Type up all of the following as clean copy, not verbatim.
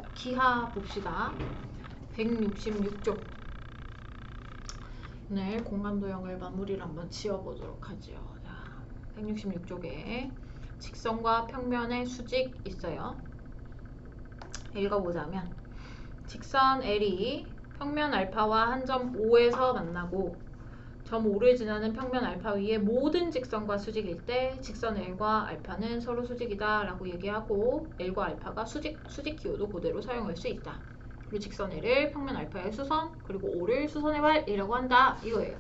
자, 기하 봅시다. 166쪽. 오늘 공간도형을 마무리를 한번 지어보도록 하죠. 자, 166쪽에 직선과 평면의 수직 있어요. 읽어보자면 직선 L이 평면 알파와 한 점 O에서 만나고 점 O를 지나는 평면 알파 위의 모든 직선과 수직일 때 직선 L과 알파는 서로 수직이다 라고 얘기하고 L과 알파가 수직 기호도 그대로 사용할 수 있다. 그리고 직선 L을 평면 알파의 수선 그리고 O를 수선의 발이라고 한다 이거예요.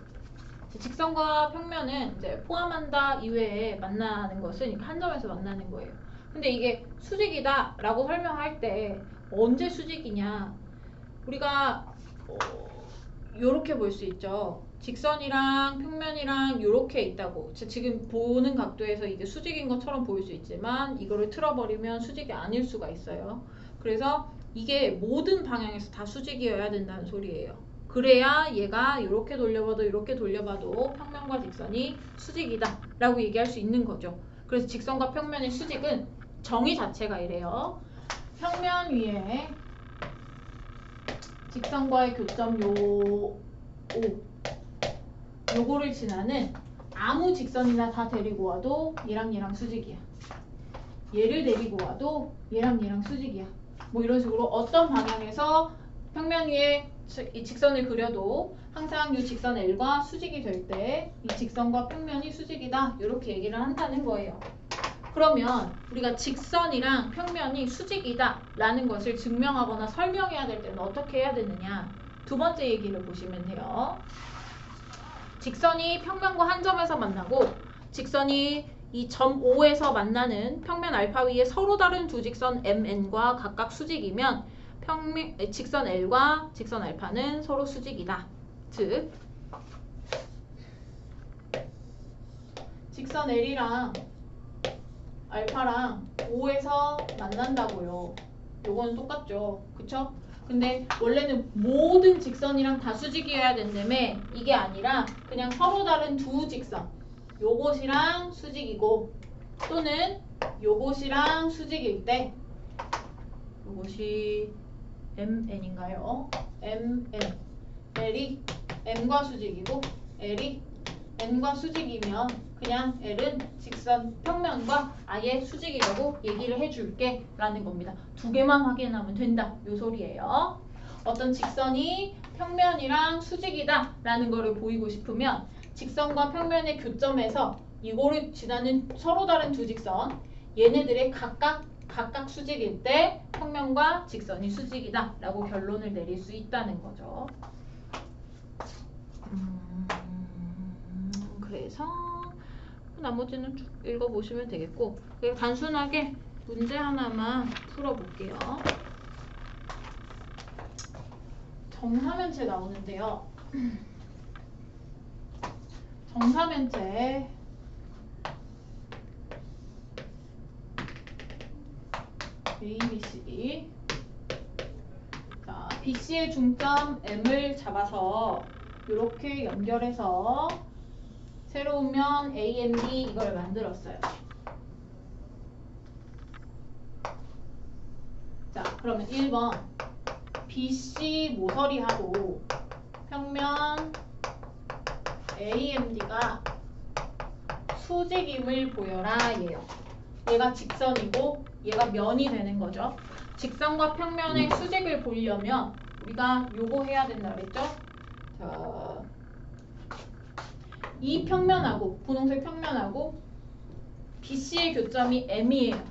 직선과 평면은 이제 포함한다 이외에 만나는 것은 한 점에서 만나는 거예요. 근데 이게 수직이다 라고 설명할 때 언제 수직이냐, 우리가 요렇게 볼 수 있죠. 직선이랑 평면이랑 요렇게 있다고. 지금 보는 각도에서 이게 수직인 것처럼 보일 수 있지만 이거를 틀어버리면 수직이 아닐 수가 있어요. 그래서 이게 모든 방향에서 다 수직이어야 된다는 소리예요. 그래야 얘가 요렇게 돌려봐도 이렇게 돌려봐도 평면과 직선이 수직이다 라고 얘기할 수 있는 거죠. 그래서 직선과 평면의 수직은 정의 자체가 이래요. 평면 위에 직선과의 교점 요거를 지나는 아무 직선이나 다 데리고 와도 얘랑 수직이야. 얘를 데리고 와도 얘랑 수직이야. 뭐 이런 식으로 어떤 방향에서 평면 위에 이 직선을 그려도 항상 이 직선 L과 수직이 될 때 이 직선과 평면이 수직이다 이렇게 얘기를 한다는 거예요. 그러면 우리가 직선이랑 평면이 수직이다 라는 것을 증명하거나 설명해야 될 때는 어떻게 해야 되느냐, 두 번째 얘기를 보시면 돼요. 직선이 평면과 한 점에서 만나고 직선이 이 점 O에서 만나는 평면 알파 위에 서로 다른 두 직선 MN과 각각 수직이면 직선 L과 직선 알파는 서로 수직이다. 즉 직선 L이랑 알파랑 O에서 만난다고요. 요거는 똑같죠. 그쵸? 근데 원래는 모든 직선이랑 다 수직이어야 된다며 이게 아니라 그냥 서로 다른 두 직선 요것이랑 수직이고 또는 요것이랑 수직일 때 요것이 MN인가요? MN L이 M과 수직이고 L이 N과 수직이면 그냥 L은 직선 평면과 아예 수직이라고 얘기를 해줄게 라는 겁니다. 두 개만 확인하면 된다 요 소리예요. 어떤 직선이 평면이랑 수직이다 라는 거를 보이고 싶으면 직선과 평면의 교점에서 이거를 지나는 서로 다른 두 직선 얘네들의 각각 수직일 때 평면과 직선이 수직이다 라고 결론을 내릴 수 있다는 거죠. 그래서 나머지는 쭉 읽어보시면 되겠고 그냥 단순하게 문제 하나만 풀어볼게요. 정사면체 나오는데요. 정사면체 A, B, C. 자, BC의 중점 M을 잡아서 이렇게 연결해서 새로운 면 AMD 이걸 만들었어요. 자, 그러면 1번 BC 모서리하고 평면 AMD가 수직임을 보여라 얘요. 얘가 직선이고 얘가 면이 되는 거죠. 직선과 평면의 수직을 보려면 우리가 요거 해야 된다 그랬죠? 자, 이 평면하고 분홍색 평면하고 BC의 교점이 M이에요.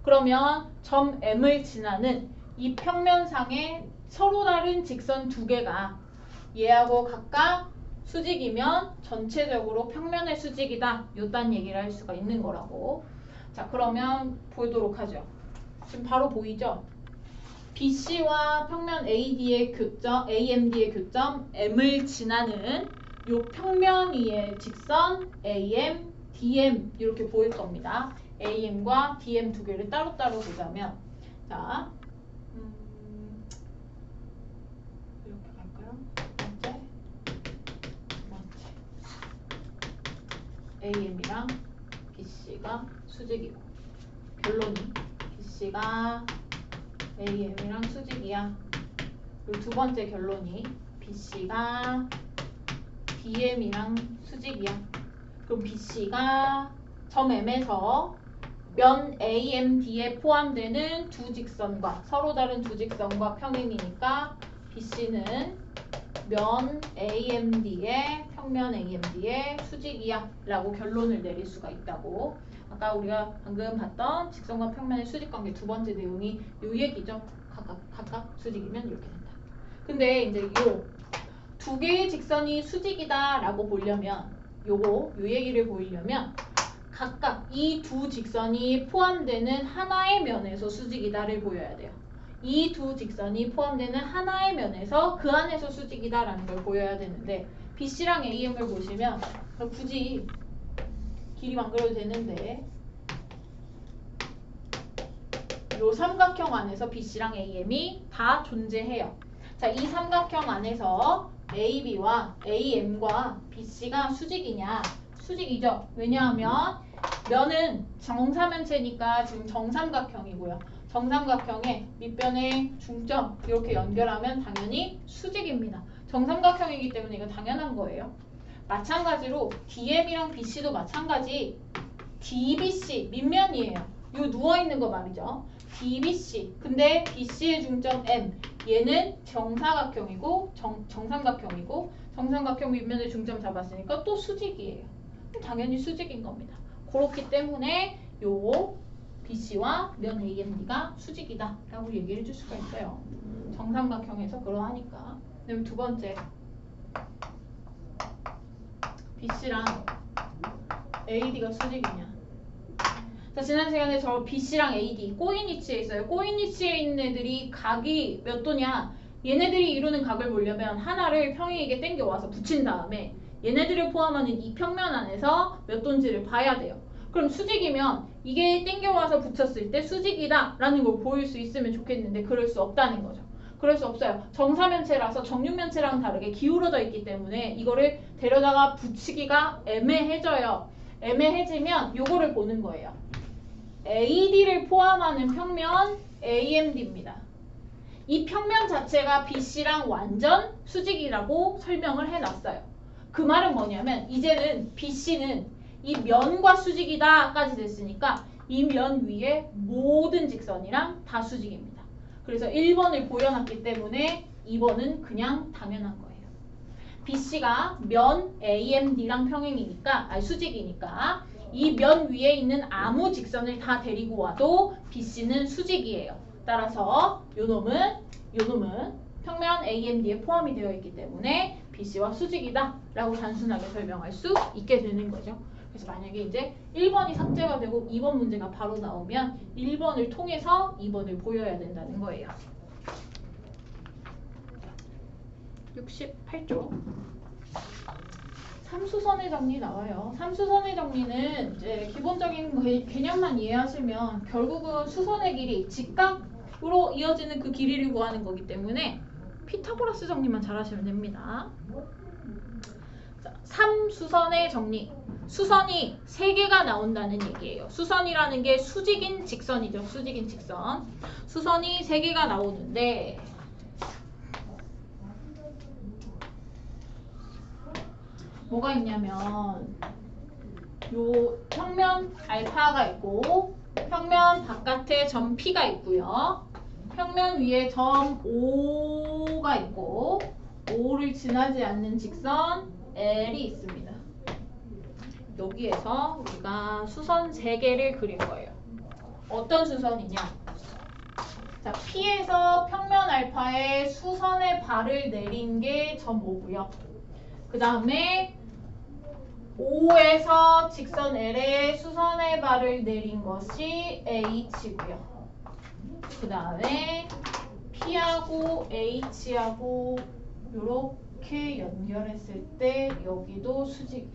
그러면 점 M을 지나는 이 평면상의 서로 다른 직선 두 개가 얘하고 각각 수직이면 전체적으로 평면의 수직이다 요딴 얘기를 할 수가 있는 거라고. 자, 그러면 보도록 하죠. 지금 바로 보이죠? BC와 평면 AMD의 교점 M을 지나는 요 평면 위의 직선 AM, DM 이렇게 보일 겁니다. AM과 DM 두 개를 따로따로 보자면 자, 이렇게 갈까요? 두 번째 AM이랑 BC가 수직이고 결론이 BC가 AM이랑 수직이야. 그리고 두 번째 결론이 BC가 DM이랑 수직이야. 그럼 BC가 점 M에서 면 AMD에 포함되는 두 직선과 서로 다른 두 직선과 평행이니까 BC는 면 AMD의 평면 AMD의 수직이야 라고 결론을 내릴 수가 있다고. 아까 우리가 방금 봤던 직선과 평면의 수직 관계 두 번째 내용이 요 얘기죠. 각각 수직이면 이렇게 된다. 근데 이제 요 두 개의 직선이 수직이다 라고 보려면 요 얘기를 보이려면 각각 이 두 직선이 포함되는 하나의 면에서 수직이다를 보여야 돼요. 이 두 직선이 포함되는 하나의 면에서 그 안에서 수직이다라는 걸 보여야 되는데 BC랑 AM을 보시면 굳이 길이만 그려도 되는데 요 삼각형 안에서 BC랑 AM이 다 존재해요. 자, 이 삼각형 안에서 AB와 AM과 BC가 수직이냐? 수직이죠. 왜냐하면 면은 정사면체니까 지금 정삼각형이고요. 정삼각형의 밑변의 중점 이렇게 연결하면 당연히 수직입니다. 정삼각형이기 때문에 이거 당연한 거예요. 마찬가지로 DM이랑 BC도 마찬가지. DBC 밑면이에요. 요 누워있는 거 말이죠. DBC. 근데 BC의 중점 M. 얘는 정사각형이고 정삼각형이고 정삼각형 밑면의 중점 잡았으니까 또 수직이에요. 당연히 수직인 겁니다. 그렇기 때문에 요 BC와 면 AMD가 수직이다 라고 얘기를 해줄 수가 있어요. 정삼각형에서 그러하니까. 그다음에 두 번째 BC랑 AD가 수직이냐. 자, 지난 시간에 저 BC랑 AD 꼬인 위치에 있어요. 꼬인 위치에 있는 애들이 각이 몇 도냐. 얘네들이 이루는 각을 보려면 하나를 평행에게 당겨와서 붙인 다음에 얘네들을 포함하는 이 평면 안에서 몇 도인지를 봐야 돼요. 그럼 수직이면 이게 당겨와서 붙였을 때 수직이다 라는 걸 보일 수 있으면 좋겠는데 그럴 수 없다는 거죠. 그럴 수 없어요. 정사면체라서 정육면체랑 다르게 기울어져 있기 때문에 이거를 데려다가 붙이기가 애매해져요. 애매해지면 요거를 보는 거예요. AD를 포함하는 평면 AMD입니다. 이 평면 자체가 BC랑 완전 수직이라고 설명을 해놨어요. 그 말은 뭐냐면 이제는 BC는 이 면과 수직이다까지 됐으니까 이 면 위에 모든 직선이랑 다 수직입니다. 그래서 1번을 보여놨기 때문에 2번은 그냥 당연한 거예요. BC가 면 AMD랑 평행이니까 수직이니까 이 면 위에 있는 아무 직선을 다 데리고 와도 BC는 수직이에요. 따라서 요 놈은 평면 AMD에 포함이 되어 있기 때문에 BC와 수직이다 라고 단순하게 설명할 수 있게 되는 거죠. 그래서 만약에 이제 1번이 삭제가 되고 2번 문제가 바로 나오면 1번을 통해서 2번을 보여야 된다는 거예요. 68쪽. 삼수선의 정리 나와요. 삼수선의 정리는 이제 기본적인 개념만 이해하시면 결국은 수선의 길이 직각으로 이어지는 그 길이를 구하는 거기 때문에 피타고라스 정리만 잘 하시면 됩니다. 자, 삼수선의 정리. 수선이 3개가 나온다는 얘기예요. 수선이라는 게 수직인 직선이죠. 수직인 직선. 수선이 3개가 나오는데 뭐가 있냐면 요 평면 알파가 있고 평면 바깥에 점 P가 있고요. 평면 위에 점 O가 있고 O를 지나지 않는 직선 L이 있습니다. 여기에서 우리가 수선 3개를 그릴 거예요. 어떤 수선이냐? 자, P에서 평면 알파에 수선의 발을 내린 게 점 O고요. 그 다음에 O에서 직선 L에 수선의 발을 내린 것이 H고요. 그 다음에 P하고 H하고 이렇게 연결했을 때 여기도 수직,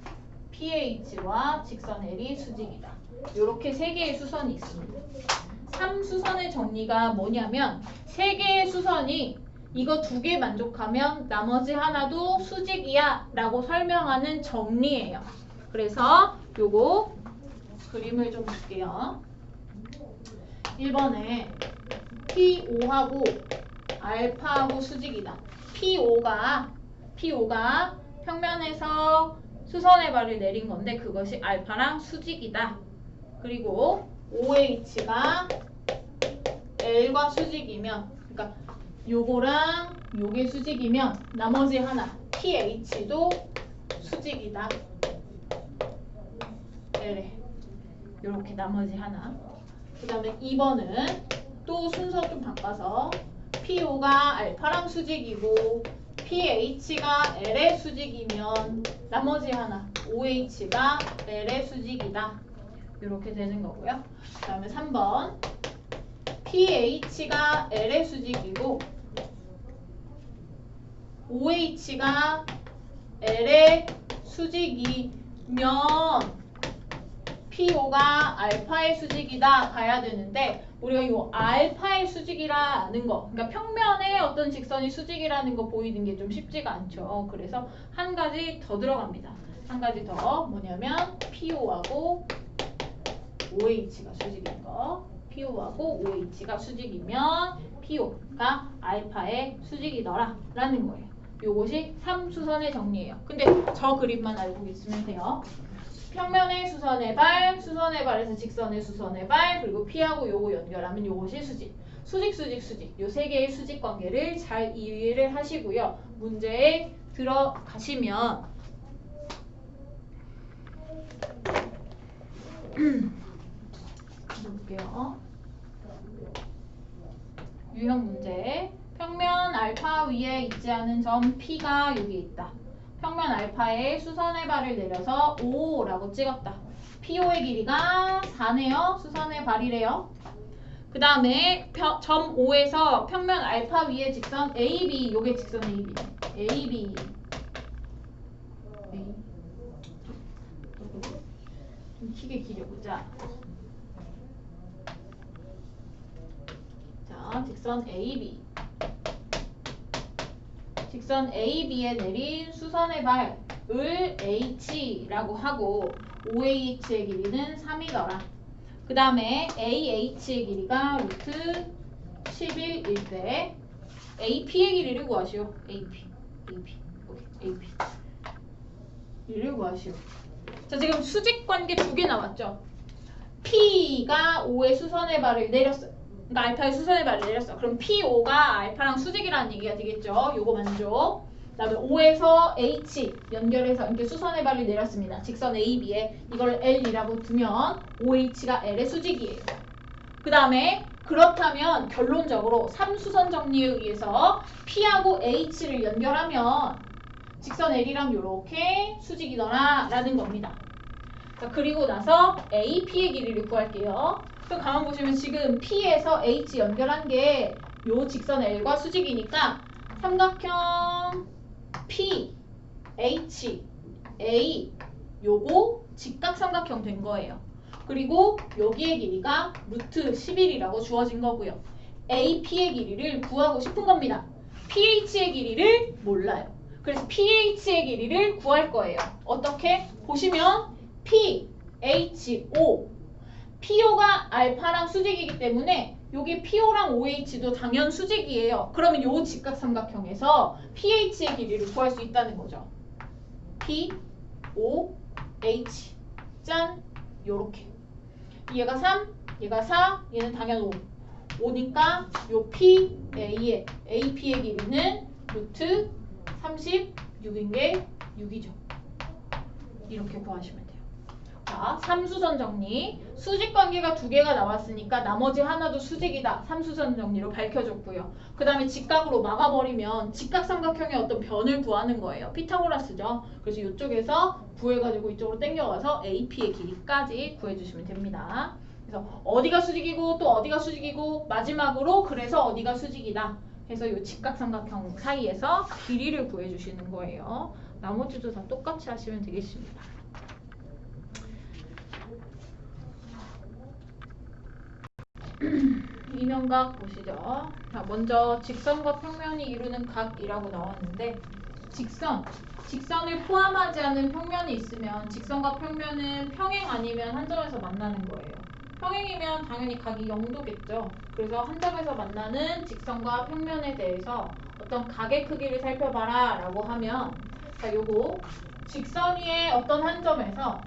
PH와 직선 L이 수직이다. 이렇게 3개의 수선이 있습니다. 3수선의 정리가 뭐냐면 3개의 수선이 이거 2개 만족하면 나머지 하나도 수직이야 라고 설명하는 정리예요. 그래서 요거 그림을 좀 볼게요. 1번에 P5하고 알파하고 수직이다. P5가 평면에서 수선의 발을 내린 건데 그것이 알파랑 수직이다. 그리고 OH가 L과 수직이면, 그러니까 요거랑 요게 수직이면 나머지 하나 PH도 수직이다. L에 요렇게 나머지 하나. 그 다음에 2번은 또 순서 좀 바꿔서 P5가 알파랑 수직이고 PH가 L의 수직이면 나머지 하나 OH가 L의 수직이다. 이렇게 되는 거고요. 그 다음에 3번 PH가 L의 수직이고 OH가 L의 수직이면 P5가 알파의 수직이다 가야 되는데 우리가 이 알파의 수직이라는 거, 그러니까 평면에 어떤 직선이 수직이라는 거 보이는 게 좀 쉽지가 않죠. 그래서 한 가지 더 들어갑니다. 한 가지 더 뭐냐면 P5하고 OH가 수직인 거. P5하고 OH가 수직이면 P5가 알파의 수직이더라 라는 거예요. 요것이 3수선의 정리예요. 근데 저 그림만 알고 있으면 돼요. 평면의 수선의 발, 수선의 발에서 직선의 수선의 발, 그리고 P하고 요거 연결하면 요것이 수직. 수직. 요 세 개의 수직 관계를 잘 이해를 하시고요. 문제에 들어가시면 볼게요. 유형 문제. 평면 알파 위에 있지 않은 점 P가 여기 있다. 평면 알파에 수선의 발을 내려서 5라고 찍었다. P5의 길이가 4네요. 수선의 발이래요. 그 다음에 점 5에서 평면 알파 위에 직선 AB, 요게 직선 AB. 좀 크게 그려보자. 자, 직선 AB. 직선 AB에 내린 수선의 발을 H라고 하고 OH의 길이는 3이더라. 그 다음에 AH의 길이가 루트 11일 때 AP의 길이를 구하시오. AP. 길이를 구하시오. 자, 지금 수직 관계 두 개 나왔죠. P가 5의 수선의 발을 내렸어요. 그러니까 알파의 수선의 발을 내렸어. 그럼 P5가 알파랑 수직이라는 얘기가 되겠죠. 요거 만족. 그 다음에 5에서 H 연결해서 이렇게 수선의 발을 내렸습니다. 직선 AB에 이걸 L이라고 두면 OH가 L의 수직이에요. 그 다음에 그렇다면 결론적으로 3수선 정리에 의해서 P하고 H를 연결하면 직선 L이랑 요렇게 수직이더라 라는 겁니다. 자, 그리고 나서 AP의 길이를 구할게요. 또 가만 보시면 지금 P에서 H 연결한 게 요 직선 L과 수직이니까 삼각형 P, H, A 요거 직각삼각형 된 거예요. 그리고 여기의 길이가 루트 11이라고 주어진 거고요. AP의 길이를 구하고 싶은 겁니다. PH의 길이를 몰라요. 그래서 PH의 길이를 구할 거예요. 어떻게? 보시면 P, H, O P5가 알파랑 수직이기 때문에 여기 P5랑 OH도 당연 수직이에요. 그러면 요 직각삼각형에서 PH의 길이를 구할 수 있다는 거죠. P, O, H 짠! 요렇게 얘가 3, 얘가 4, 얘는 당연 5 5니까 요 P, A의 AP의 길이는 루트 36인 게 6이죠. 이렇게 구하시면 돼요. 자, 3수선 정리. 수직 관계가 두 개가 나왔으니까 나머지 하나도 수직이다. 3수선 정리로 밝혀줬고요. 그 다음에 직각으로 막아버리면 직각삼각형의 어떤 변을 구하는 거예요. 피타고라스죠. 그래서 이쪽에서 구해가지고 이쪽으로 당겨가서 AP의 길이까지 구해주시면 됩니다. 그래서 어디가 수직이고 또 어디가 수직이고 마지막으로 그래서 어디가 수직이다. 해서 이 직각삼각형 사이에서 길이를 구해주시는 거예요. 나머지도 다 똑같이 하시면 되겠습니다. 이면각 보시죠. 자, 먼저 직선과 평면이 이루는 각이라고 나왔는데 직선을 포함하지 않은 평면이 있으면 직선과 평면은 평행 아니면 한 점에서 만나는 거예요. 평행이면 당연히 각이 0도겠죠. 그래서 한 점에서 만나는 직선과 평면에 대해서 어떤 각의 크기를 살펴봐라 라고 하면 자, 요거 직선 위에 어떤 한 점에서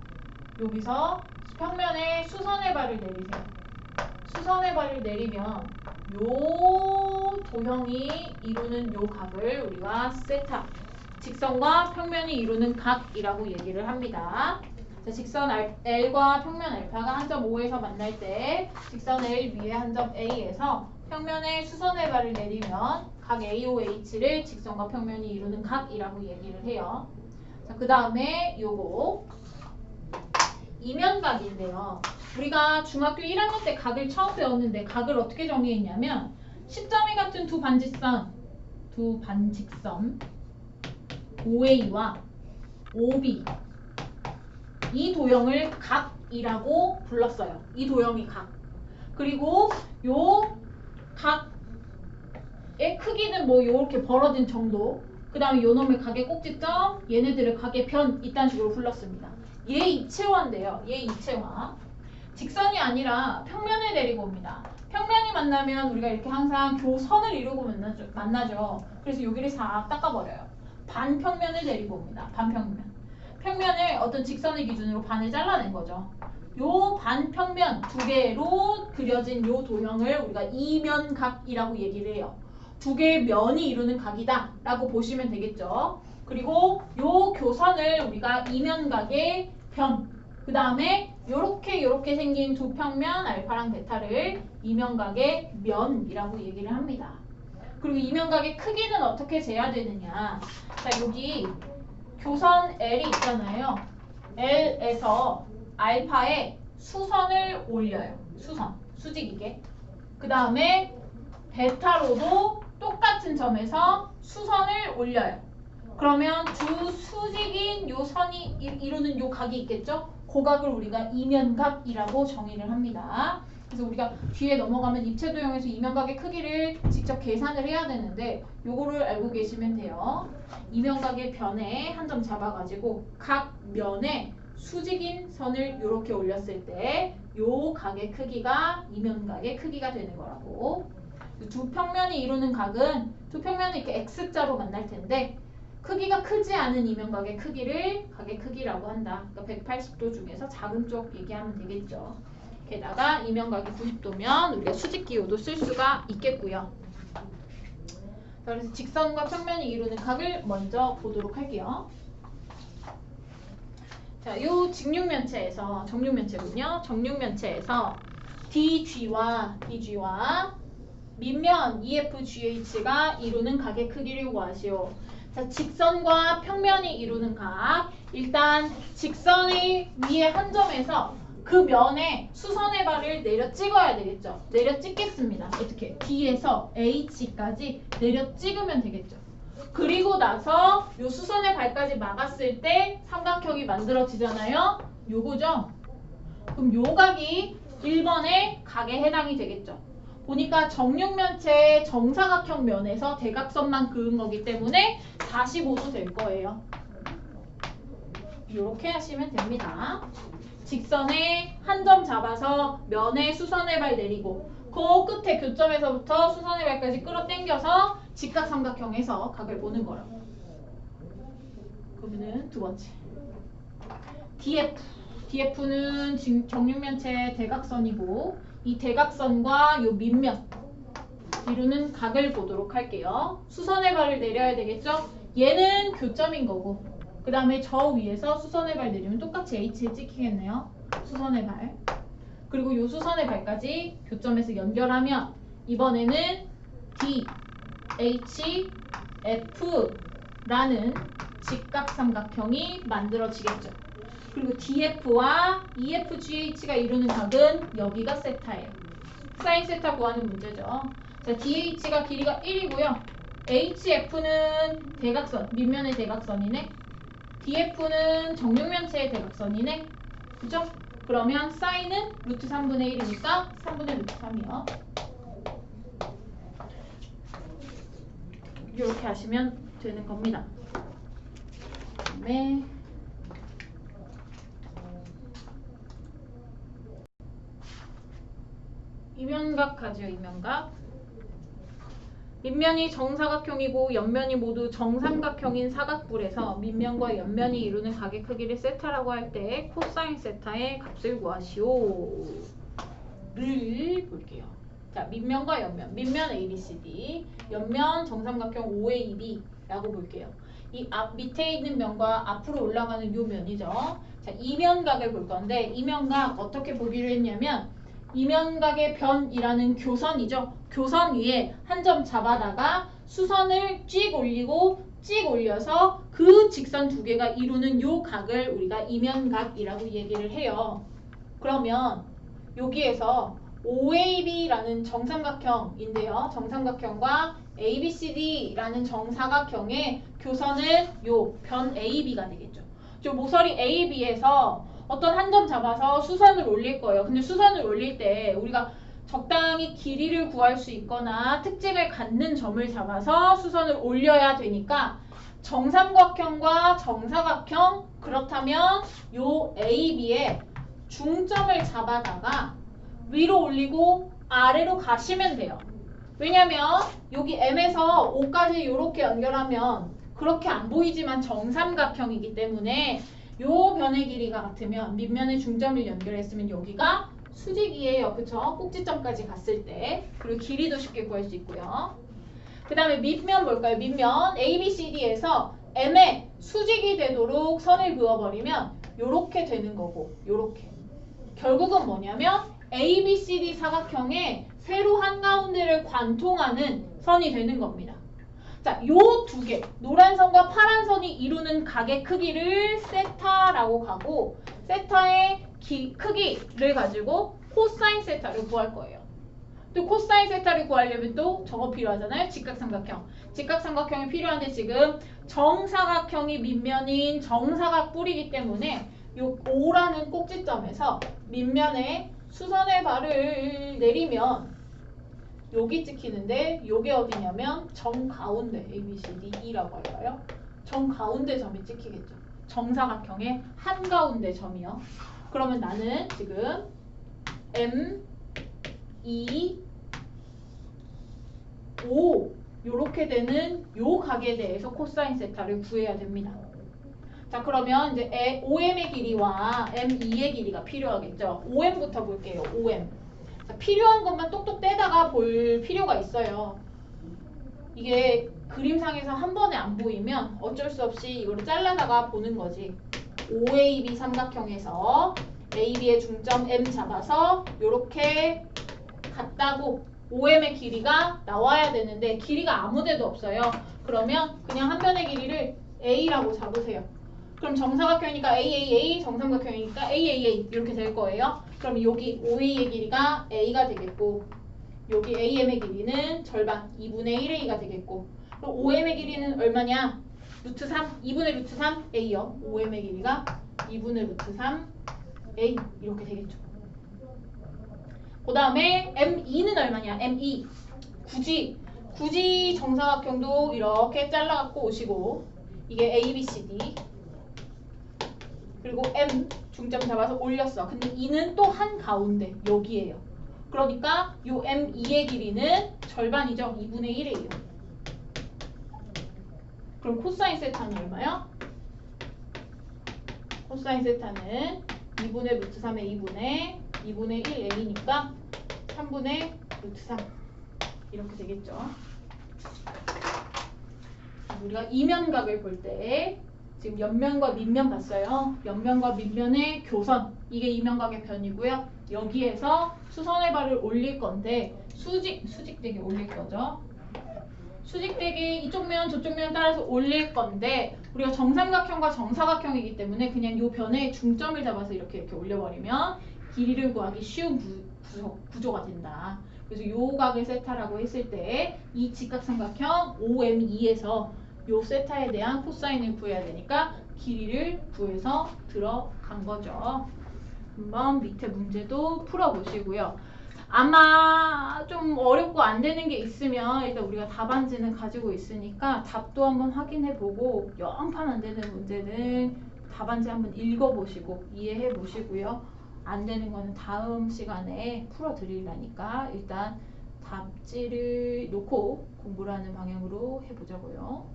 여기서 평면에 수선의 발을 내리세요. 수선의 발을 내리면 요 도형이 이루는 요 각을 우리가 세타, 직선과 평면이 이루는 각이라고 얘기를 합니다. 자, 직선 L과 평면 알파가 한 점 O에서 만날 때 직선 L 위에 한 점 A에서 평면에 수선의 발을 내리면 각 AOH를 직선과 평면이 이루는 각이라고 얘기를 해요. 자, 그 다음에 요거 이면각인데요. 우리가 중학교 1학년 때 각을 처음 배웠는데 각을 어떻게 정의했냐면 시점이 같은 두 반직선 OA와 OB 이 도형을 각이라고 불렀어요. 이 도형이 각. 그리고 요 각의 크기는 뭐 요렇게 벌어진 정도. 그 다음에 요 놈의 각의 꼭지점, 얘네들을 각의 변 이딴 식으로 불렀습니다. 얘 입체화인데요. 얘 입체화. 직선이 아니라 평면을 데리고 옵니다. 평면이 만나면 우리가 이렇게 항상 교선을 이루고 만나죠. 그래서 여기를 싹 닦아버려요. 반평면을 데리고 옵니다. 반평면. 평면을 어떤 직선을 기준으로 반을 잘라낸 거죠. 요 반평면 두 개로 그려진 요 도형을 우리가 이면각이라고 얘기를 해요. 두 개의 면이 이루는 각이다 라고 보시면 되겠죠. 그리고 요 교선을 우리가 이면각의 변, 그 다음에 요렇게 생긴 두 평면 알파랑 베타를 이면각의 면이라고 얘기를 합니다. 그리고 이면각의 크기는 어떻게 재야 되느냐. 자, 여기 교선 L이 있잖아요. L에서 알파에 수선을 올려요. 수직이게. 그 다음에 베타로도 똑같은 점에서 수선을 올려요. 그러면 두 수직인 요 선이 이루는 요 각이 있겠죠? 그 각을 우리가 이면각이라고 정의를 합니다. 그래서 우리가 뒤에 넘어가면 입체 도형에서 이면각의 크기를 직접 계산을 해야 되는데 요거를 알고 계시면 돼요. 이면각의 변에 한 점 잡아가지고 각 면에 수직인 선을 이렇게 올렸을 때 요 각의 크기가 이면각의 크기가 되는 거라고. 두 평면이 이루는 각은 두 평면이 이렇게 X자로 만날 텐데 크기가 크지 않은 이면각의 크기를 각의 크기라고 한다. 그러니까 180도 중에서 작은 쪽 얘기하면 되겠죠. 게다가 이면각이 90도면 우리가 수직기호도 쓸 수가 있겠고요. 그래서 직선과 평면이 이루는 각을 먼저 보도록 할게요. 자, 요 직육면체에서 정육면체군요. 정육면체에서 DG와 밑면 EFGH가 이루는 각의 크기를 구하시오. 자, 직선과 평면이 이루는 각. 일단 직선의 위에 한 점에서 그 면에 수선의 발을 내려 찍어야 되겠죠. 내려 찍겠습니다. 어떻게? D에서 H까지 내려 찍으면 되겠죠. 그리고 나서 요 수선의 발까지 막았을 때 삼각형이 만들어지잖아요. 요거죠. 그럼 요 각이 1번의 각에 해당이 되겠죠. 보니까 정육면체의 정사각형 면에서 대각선만 그은 거기 때문에 45도 될 거예요. 이렇게 하시면 됩니다. 직선에 한 점 잡아서 면에 수선의 발 내리고 그 끝에 교점에서부터 수선의 발까지 끌어당겨서 직각삼각형에서 각을 보는 거라고. 그러면은 두 번째 DF는 정육면체의 대각선이고 이 대각선과 요 밑면 이루는 각을 보도록 할게요. 수선의 발을 내려야 되겠죠? 얘는 교점인 거고 그 다음에 저 위에서 수선의 발 내리면 똑같이 H에 찍히겠네요. 수선의 발. 그리고 요 수선의 발까지 교점에서 연결하면 이번에는 D, H, F라는 직각삼각형이 만들어지겠죠. 그리고 DF와 EFGH가 이루는 각은 여기가 세타예요. 사인 세타 구하는 문제죠. 자, DH가 길이가 1이고요. HF는 대각선, 밑면의 대각선이네. DF는 정육면체의 대각선이네. 그죠? 그러면 사인은 루트 3분의 1이니까 3분의 루트 3이요. 이렇게 하시면 되는 겁니다. 그다음에 이면각 하죠. 이면각. 밑면이 정사각형이고 옆면이 모두 정삼각형인 사각뿔에서 밑면과 옆면이 이루는 각의 크기를 세타라고 할 때 코사인 세타의 값을 구하시오. 를 볼게요. 자, 밑면과 옆면. 밑면 ABCD, 옆면 정삼각형 OAB라고 볼게요. 이 밑에 있는 면과 앞으로 올라가는 요 면이죠. 자, 이면각을 볼 건데 이면각 어떻게 보기로 했냐면 이면각의 변이라는 교선이죠. 교선 위에 한 점 잡아다가 수선을 찍 올리고 찍 올려서 그 직선 두 개가 이루는 요 각을 우리가 이면각이라고 얘기를 해요. 그러면 여기에서 OAB라는 정삼각형인데요. 정삼각형과 ABCD라는 정사각형의 교선은 요 변 AB가 되겠죠. 저 모서리 AB에서 어떤 한 점 잡아서 수선을 올릴 거예요. 근데 수선을 올릴 때 우리가 적당히 길이를 구할 수 있거나 특징을 갖는 점을 잡아서 수선을 올려야 되니까 정삼각형과 정사각형 그렇다면 요 AB에 중점을 잡아다가 위로 올리고 아래로 가시면 돼요. 왜냐면 여기 M에서 O까지 이렇게 연결하면 그렇게 안 보이지만 정삼각형이기 때문에 요 변의 길이가 같으면 밑면의 중점을 연결했으면 여기가 수직이에요. 그쵸? 꼭지점까지 갔을 때. 그리고 길이도 쉽게 구할 수 있고요. 그 다음에 밑면 볼까요? 밑면 ABCD에서 M에 수직이 되도록 선을 그어버리면 요렇게 되는 거고 요렇게. 결국은 뭐냐면 ABCD 사각형의 세로 한가운데를 관통하는 선이 되는 겁니다. 자, 요 두 개, 노란 선과 파란 선이 이루는 각의 크기를 세타라고 가고 세타의 크기를 가지고 코사인 세타를 구할 거예요. 또 코사인 세타를 구하려면 또 저거 필요하잖아요. 직각삼각형. 직각삼각형이 필요한데 지금 정사각형이 밑면인 정사각뿔이기 때문에 요 O라는 꼭지점에서 밑면에 수선의 발을 내리면 여기 찍히는데 요게 어디냐면 정가운데 ABCDE라고 할까요? 정가운데 점이 찍히겠죠. 정사각형의 한가운데 점이요. 그러면 나는 지금 M, E, O 요렇게 되는 요 각에 대해서 코사인 세타를 구해야 됩니다. 자, 그러면 이제 OM의 길이와 M2의 길이가 필요하겠죠. OM부터 볼게요. OM. 자, 필요한 것만 똑똑 떼다가 볼 필요가 있어요. 이게 그림상에서 한 번에 안 보이면 어쩔 수 없이 이거를 잘라다가 보는 거지. OAB 삼각형에서 AB의 중점 M 잡아서 요렇게 갔다고 OM의 길이가 나와야 되는데 길이가 아무 데도 없어요. 그러면 그냥 한 변의 길이를 A라고 잡으세요. 그럼 정사각형이니까 AAA, 정삼각형이니까 AAA 이렇게 될 거예요. 그럼 여기 OA의 길이가 A가 되겠고 여기 AM의 길이는 절반 2분의 1A가 되겠고 그럼 OM의 길이는 얼마냐? 루트 3, 2분의 루트 3 A요. OM의 길이가 2분의 루트 3 A 이렇게 되겠죠. 그 다음에 M2는 얼마냐? M2 굳이 정사각형도 이렇게 잘라갖고 오시고 이게 ABCD 그리고 M 중점 잡아서 올렸어. 근데 E는 또 한가운데 여기에요. 그러니까 요 M2의 길이는 절반이죠. 2분의 1이에요. 그럼 코사인 세타는 얼마요? 코사인 세타는 2분의 루트 3의 2분의 1A니까 3분의 루트 3 이렇게 되겠죠. 우리가 이면각을 볼 때 지금 옆면과 밑면 봤어요. 옆면과 밑면의 교선 이게 이면각의 변이고요. 여기에서 수선의 발을 올릴 건데 수직되게 올릴 거죠. 수직되게 이쪽 면 저쪽 면 따라서 올릴 건데 우리가 정삼각형과 정사각형이기 때문에 그냥 이 변에 중점을 잡아서 이렇게 올려버리면 길이를 구하기 쉬운 구조가 된다. 그래서 요 각을 세타라고 했을 때 이 직각삼각형 OM2에서 요 세타에 대한 코사인을 구해야 되니까 길이를 구해서 들어간 거죠. 한번 밑에 문제도 풀어보시고요. 아마 좀 어렵고 안 되는 게 있으면 일단 우리가 답안지는 가지고 있으니까 답도 한번 확인해보고 영판 안 되는 문제는 답안지 한번 읽어보시고 이해해보시고요. 안 되는 거는 다음 시간에 풀어드리려니까 일단 답지를 놓고 공부를 하는 방향으로 해보자고요.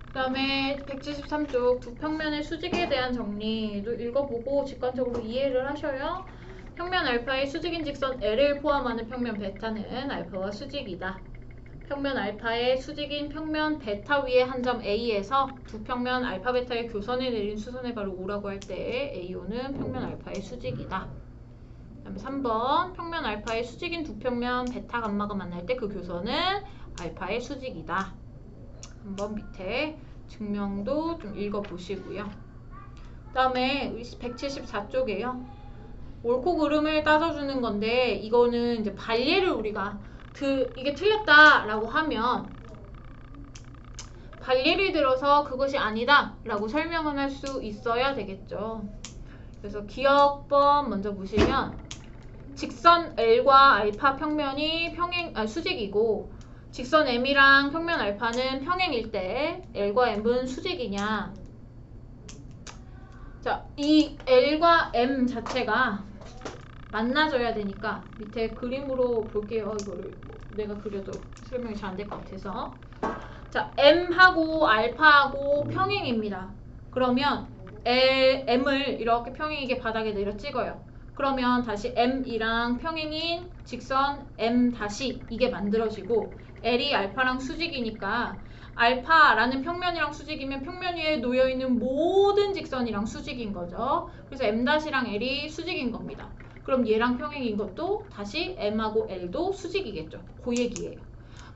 그 다음에 173쪽 두 평면의 수직에 대한 정리도 읽어보고 직관적으로 이해를 하셔요. 평면 알파의 수직인 직선 L을 포함하는 평면 베타는 알파와 수직이다. 평면 알파의 수직인 평면 베타 위의 한 점 A에서 두 평면 알파 베타의 교선에 내린 수선의 가로 O라고 할 때 AO는 평면 알파의 수직이다. 그 다음에 3번 평면 알파의 수직인 두 평면 베타 감마가 만날 때 그 교선은 알파의 수직이다. 한번 밑에 증명도 좀 읽어보시고요. 그 다음에 174쪽에요. 옳고 그름을 따져주는 건데 이거는 이제 발예를 우리가 이게 틀렸다라고 하면 발예를 들어서 그것이 아니다 라고 설명을 할 수 있어야 되겠죠. 그래서 기억법 먼저 보시면 직선 L과 알파 평면이 수직이고 직선 M이랑 평면 알파는 평행일 때 L과 M은 수직이냐. 자, 이 L과 M 자체가 만나져야 되니까 밑에 그림으로 볼게요. 이거를 내가 그려도 설명이 잘 안 될 것 같아서. 자, M하고 알파하고 평행입니다. 그러면 M을 이렇게 평행이게 바닥에 내려 찍어요. 그러면 다시 M이랑 평행인 직선 M 다시 이게 만들어지고 L이 알파랑 수직이니까 알파라는 평면이랑 수직이면 평면 위에 놓여있는 모든 직선이랑 수직인 거죠. 그래서 M-랑 L이 수직인 겁니다. 그럼 얘랑 평행인 것도 다시 M하고 L도 수직이겠죠. 그 얘기예요.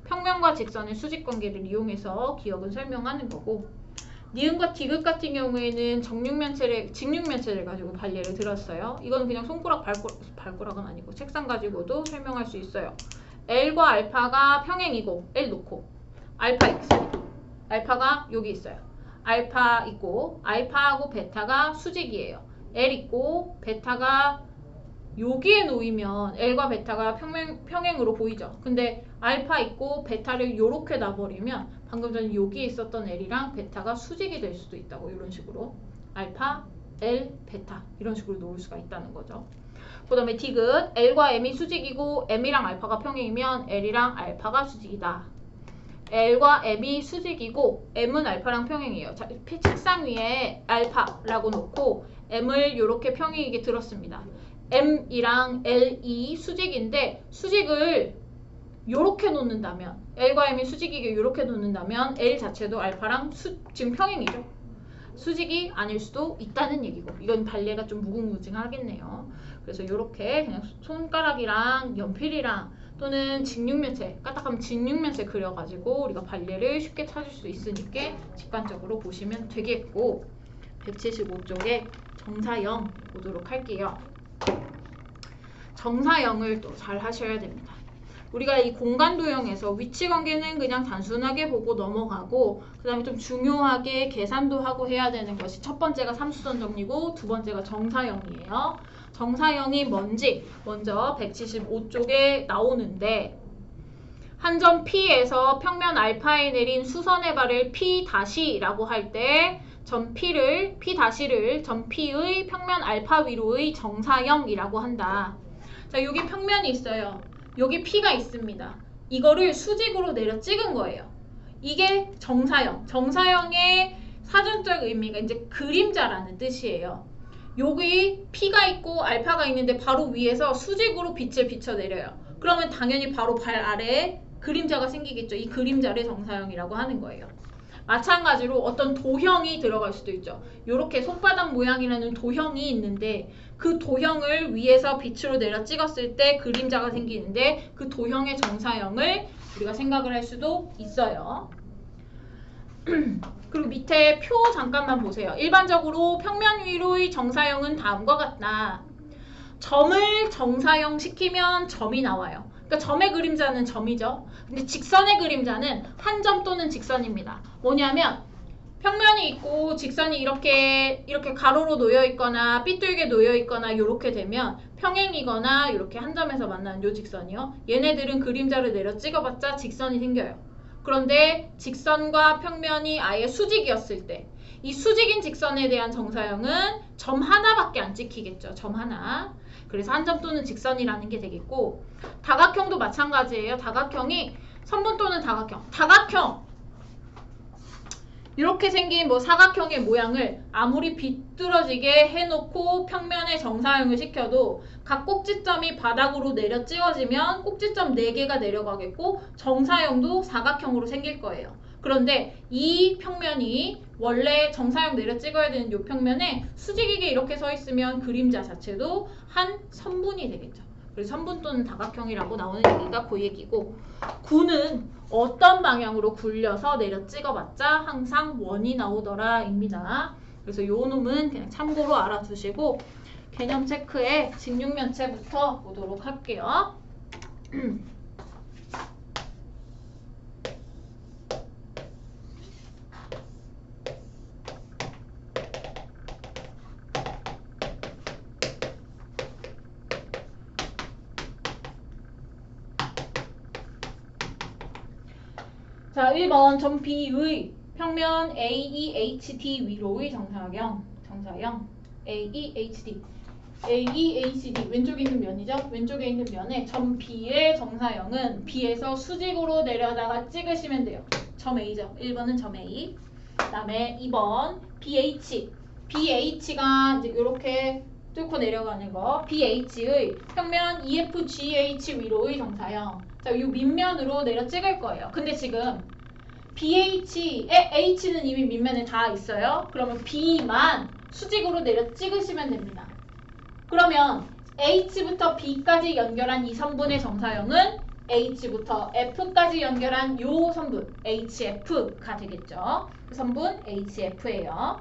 평면과 직선의 수직 관계를 이용해서 기억은 설명하는 거고 니은과 디귿 같은 경우에는 직육면체를 가지고 발예를 들었어요. 이건 그냥 손가락 발가락은 아니고 책상 가지고도 설명할 수 있어요. L과 알파가 평행이고 L 놓고 알파 있어요. 알파가 여기 있어요. 알파 있고 알파하고 베타가 수직이에요. L 있고 베타가 여기에 놓이면 L과 베타가 평행으로 보이죠. 근데 알파 있고 베타를 요렇게 놔버리면 방금 전에 여기에 있었던 L이랑 베타가 수직이 될 수도 있다고. 이런 식으로 알파, L, 베타 이런 식으로 놓을 수가 있다는 거죠. 그 다음에 디귿 L과 M이 수직이고 M이랑 알파가 평행이면 L이랑 알파가 수직이다. L과 M이 수직이고 M은 알파랑 평행이에요. 자, 책상 위에 알파라고 놓고 M을 이렇게 평행이게 들었습니다. M이랑 L이 수직인데 수직을 요렇게 놓는다면 L과 M이 수직이게 요렇게 놓는다면 L 자체도 알파랑 지금 평행이죠. 수직이 아닐 수도 있다는 얘기고 이건 발예가 좀 무궁무진하겠네요. 그래서 요렇게 그냥 손가락이랑 연필이랑 또는 직육면체, 까딱하면 직육면체 그려가지고 우리가 발예를 쉽게 찾을 수 있으니까 직관적으로 보시면 되겠고 175쪽에 정사형 보도록 할게요. 정사형을 또 잘 하셔야 됩니다. 우리가 이 공간도형에서 위치관계는 그냥 단순하게 보고 넘어가고 그 다음에 좀 중요하게 계산도 하고 해야 되는 것이 첫 번째가 삼수선 정리고 두 번째가 정사형이에요. 정사형이 뭔지 먼저 175쪽에 나오는데 한 점 P에서 평면 알파에 내린 수선의 발을 P-라고 할 때 점 P-를 점 P의 평면 알파 위로의 정사형이라고 한다. 자, 여기 평면이 있어요. 여기 P가 있습니다. 이거를 수직으로 내려 찍은 거예요. 이게 정사형. 정사형의 사전적 의미가 이제 그림자라는 뜻이에요. 여기 P가 있고 알파가 있는데 바로 위에서 수직으로 빛을 비춰내려요. 그러면 당연히 바로 발 아래에 그림자가 생기겠죠. 이 그림자를 정사형이라고 하는 거예요. 마찬가지로 어떤 도형이 들어갈 수도 있죠. 이렇게 손바닥 모양이라는 도형이 있는데 그 도형을 위에서 빛으로 내려 찍었을 때 그림자가 생기는데 그 도형의 정사형을 우리가 생각을 할 수도 있어요. 그리고 밑에 표 잠깐만 보세요. 일반적으로 평면 위로의 정사형은 다음과 같다. 점을 정사형 시키면 점이 나와요. 그러니까 점의 그림자는 점이죠. 근데 직선의 그림자는 한 점 또는 직선입니다. 뭐냐면 평면이 있고 직선이 이렇게 가로로 놓여 있거나 삐뚤게 놓여 있거나 이렇게 되면 평행이거나 이렇게 한 점에서 만나는 요 직선이요. 얘네들은 그림자를 내려 찍어봤자 직선이 생겨요. 그런데 직선과 평면이 아예 수직이었을 때 이 수직인 직선에 대한 정사형은 점 하나밖에 안 찍히겠죠. 점 하나. 그래서 한 점 또는 직선이라는 게 되겠고 다각형도 마찬가지예요. 다각형이 선분 또는 다각형. 다각형! 이렇게 생긴 뭐 사각형의 모양을 아무리 비뚤어지게 해놓고 평면에 정사형을 시켜도 각 꼭지점이 바닥으로 내려 찍어지면 꼭지점 4개가 내려가겠고 정사형도 사각형으로 생길 거예요. 그런데 이 평면이 원래 정사형 내려 찍어야 되는 이 평면에 수직이게 이렇게 서 있으면 그림자 자체도 한 선분이 되겠죠. 그래서 선분 또는 다각형이라고 나오는 얘기가 그 얘기고, 구는 어떤 방향으로 굴려서 내려 찍어봤자 항상 원이 나오더라 입니다. 그래서 요 놈은 그냥 참고로 알아두시고 개념 체크에 직육면체부터 보도록 할게요. 자, 1번 점 B의 평면 AEHD 위로의 정사형 AEHD 왼쪽에 있는 면이죠. 왼쪽에 있는 면에 점 B의 정사형은 B에서 수직으로 내려다가 찍으시면 돼요. 점 A죠. 1번은 점 A. 그 다음에 2번 BH가 이제 이렇게 뚫고 내려가는 거. BH의 평면 EFGH 위로의 정사형. 자, 이 밑면으로 내려 찍을 거예요. 근데 지금 BH에 H는 이미 밑면에 다 있어요. 그러면 B만 수직으로 내려 찍으시면 됩니다. 그러면 H부터 B까지 연결한 이 선분의 정사형은 H부터 F까지 연결한 요 선분 HF가 되겠죠. 그 선분 HF예요.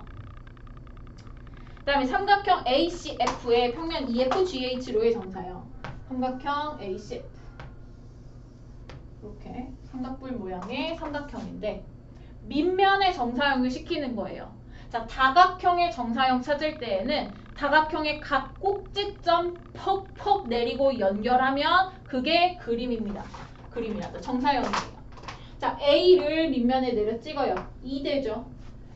그 다음에 삼각형 ACF의 평면 EFGH로의 정사형. 삼각형 ACF. 이렇게 삼각뿔 모양의 삼각형인데 밑면의 정사형을 시키는 거예요. 자, 다각형의 정사형 찾을 때에는 다각형의 각 꼭지점 퍽퍽 내리고 연결하면 그게 그림입니다. 그림이라도 정사형이에요. 자, A를 밑면에 내려 찍어요. 2 되죠.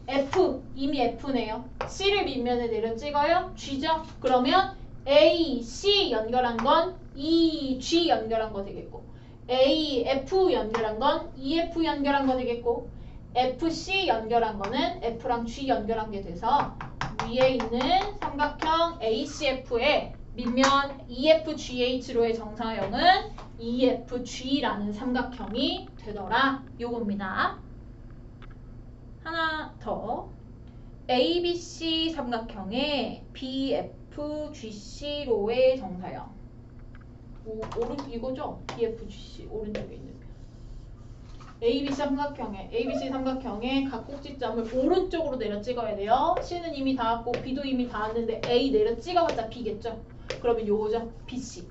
F, 이미 F네요. C를 밑면에 내려 찍어요. G죠. 그러면 A, C 연결한 건 E, G 연결한 거 되겠고 A, F 연결한 건 EF 연결한 거 되겠고 FC 연결한 거는 F랑 G 연결한 게 돼서 위에 있는 삼각형 ACF의 밑면 EFGH로의 정사형은 EFG라는 삼각형이 되더라. 요겁니다. 하나 더. ABC 삼각형의 BFGC로의 정사형. 이거죠? BFGC 오른쪽에 있는 ABC 삼각형의 각 꼭지점을 오른쪽으로 내려 찍어야 돼요. C는 이미 닿았고 B도 이미 닿았는데 A 내려 찍어봤자 B겠죠? 그러면 요거죠? BC.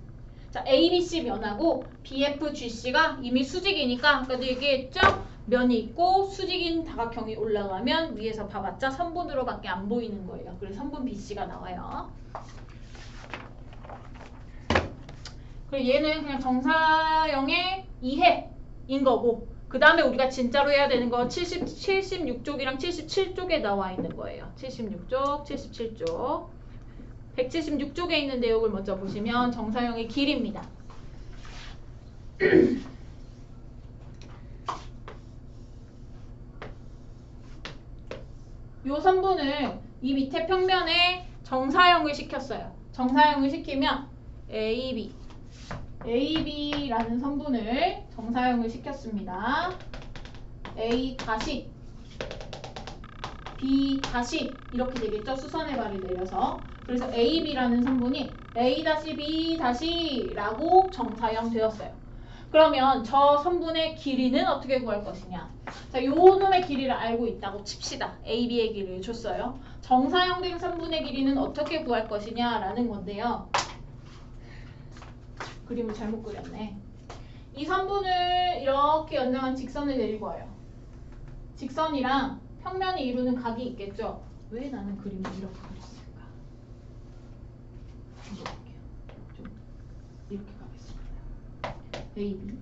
자, ABC 면하고 BFGC가 이미 수직이니까 아까도 얘기했죠? 면이 있고 수직인 다각형이 올라가면 위에서 봐봤자 선분으로밖에 안 보이는 거예요. 그래서 선분 BC가 나와요. 그리고 얘는 그냥 정사형의 이해인 거고 그 다음에 우리가 진짜로 해야 되는 건 76쪽이랑 77쪽에 나와 있는 거예요. 76쪽, 77쪽. 176쪽에 있는 내용을 먼저 보시면 정사형의 길이입니다. 요 선분을 이 밑에 평면에 정사형을 시켰어요. 정사형을 시키면 AB라는 선분을 정사형을 시켰습니다. A 다시 B 다시 이렇게 되겠죠. 수선의 발이 내려서. 그래서 AB라는 선분이 A 다시 B 다시라고 정사형 되었어요. 그러면 저 선분의 길이는 어떻게 구할 것이냐? 자, 요 놈의 길이를 알고 있다고 칩시다. AB의 길이를 줬어요. 정사형된 선분의 길이는 어떻게 구할 것이냐라는 건데요. 그림을 잘못 그렸네. 이 선분을 이렇게 연장한 직선을 데리고 와요. 직선이랑 평면이 이루는 각이 있겠죠. 왜 나는 그림을 이렇게 그렸을까? 해볼게요. 좀 이렇게 가겠습니다. AB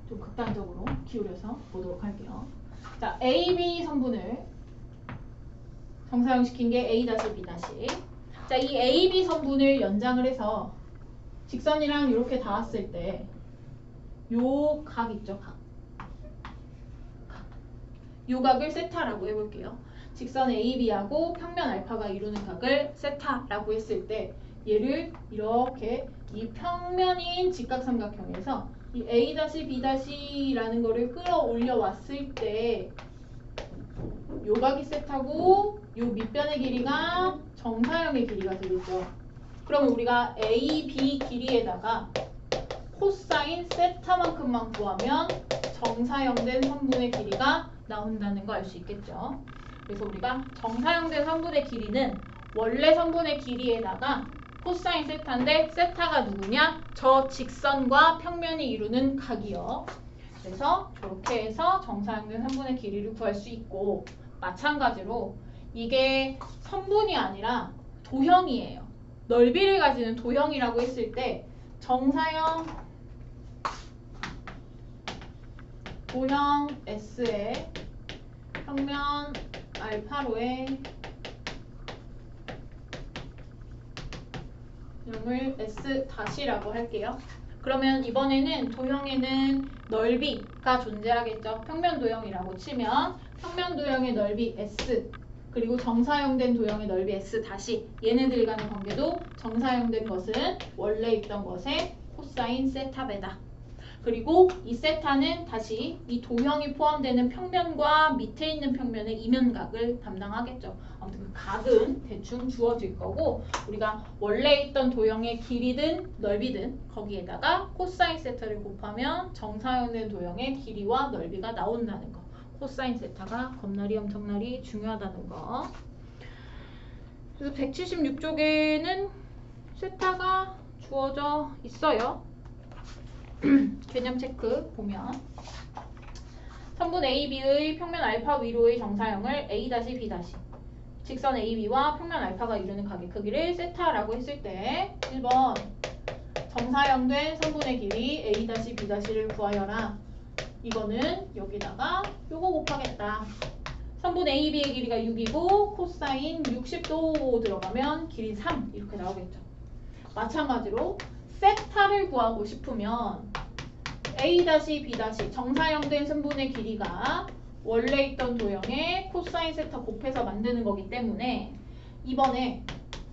좀 극단적으로 기울여서 보도록 할게요. 자, AB 선분을 정사형 시킨 게 A 다시 B 다시. 자, 이 AB 선분을 연장을 해서 직선이랑 이렇게 닿았을 때 요 각 있죠, 각. 요 각을 세타라고 해볼게요. 직선 AB하고 평면 알파가 이루는 각을 세타라고 했을 때 얘를 이렇게 이 평면인 직각삼각형에서 이 A-B-라는 거를 끌어올려 왔을 때 요 각이 세타고 요 밑변의 길이가 정사형의 길이가 되겠죠. 그러면 우리가 AB 길이에다가 코사인 세타만큼만 구하면 정사형된 선분의 길이가 나온다는 거 알 수 있겠죠. 그래서 우리가 정사형된 선분의 길이는 원래 선분의 길이에다가 코사인 세타인데 세타가 누구냐? 저 직선과 평면이 이루는 각이요. 그래서 이렇게 해서 정사형된 선분의 길이를 구할 수 있고, 마찬가지로 이게 선분이 아니라 도형이에요. 넓이를 가지는 도형이라고 했을 때 정사형 도형 S의 평면 알파로의 이름을 S-라고 할게요. 그러면 이번에는 도형에는 넓이가 존재하겠죠. 평면 도형이라고 치면 평면 도형의 넓이 S 그리고 정사형된 도형의 넓이 S 다시 얘네들 간의 관계도 정사형된 것은 원래 있던 것의 코사인 세타배다. 그리고 이 세타는 다시 이 도형이 포함되는 평면과 밑에 있는 평면의 이면각을 담당하겠죠. 아무튼 그 각은 대충 주어질 거고 우리가 원래 있던 도형의 길이든 넓이든 거기에다가 코사인 세타를 곱하면 정사형된 도형의 길이와 넓이가 나온다는 거. 코사인 세타가 겁나리 엄청나리 중요하다는 거. 그래서 176쪽에는 세타가 주어져 있어요. 개념 체크 보면 선분 AB의 평면 알파 위로의 정사형을 A-B- 직선 AB와 평면 알파가 이루는 각의 크기를 세타라고 했을 때 1번 정사형된 선분의 길이 A-B'를 구하여라. 이거는 여기다가 요거 곱하겠다. 선분 AB의 길이가 6이고 코사인 60도 들어가면 길이 3 이렇게 나오겠죠. 마찬가지로 세타를 구하고 싶으면 A-B' 정사형된 선분의 길이가 원래 있던 도형의 코사인 세타 곱해서 만드는 거기 때문에 이번에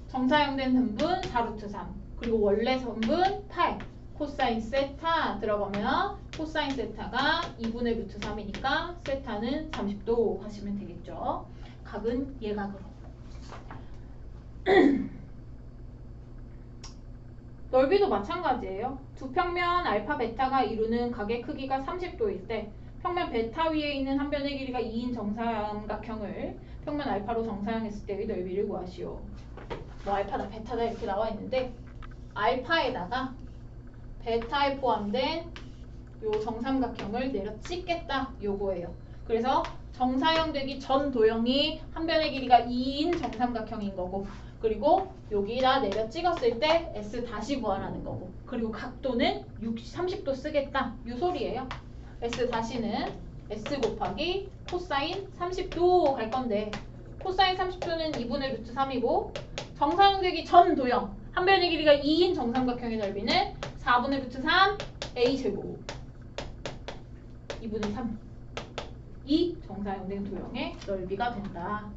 정사형된 선분 4루트3 그리고 원래 선분 8 코사인 세타 들어가면 코사인 세타가 2분의 루트 3이니까 세타는 30도 하시면 되겠죠. 각은 예각으로. 넓이도 마찬가지예요. 두 평면 알파 베타가 이루는 각의 크기가 30도일 때 평면 베타 위에 있는 한 변의 길이가 2인 정삼각형을 평면 알파로 정사형했을 때의 넓이를 구하시오. 뭐 알파다 베타다 이렇게 나와 있는데 알파에다가 베타에 포함된 요 정삼각형을 내려 찍겠다 요거예요. 그래서 정사형 되기 전 도형이 한 변의 길이가 2인 정삼각형인 거고 그리고 여기다 내려 찍었을 때 S 다시 구하라는 거고 그리고 각도는 30도 쓰겠다 요 소리예요. S 다시는 S 곱하기 코사인 30도 갈 건데 코사인 30도는 2분의 루트 3이고 정사형 되기 전 도형 한 변의 길이가 2인 정삼각형의 넓이는 4분의 루트 3 A제곱 2분의 3 이 정사형된 도형의 넓이가 된다.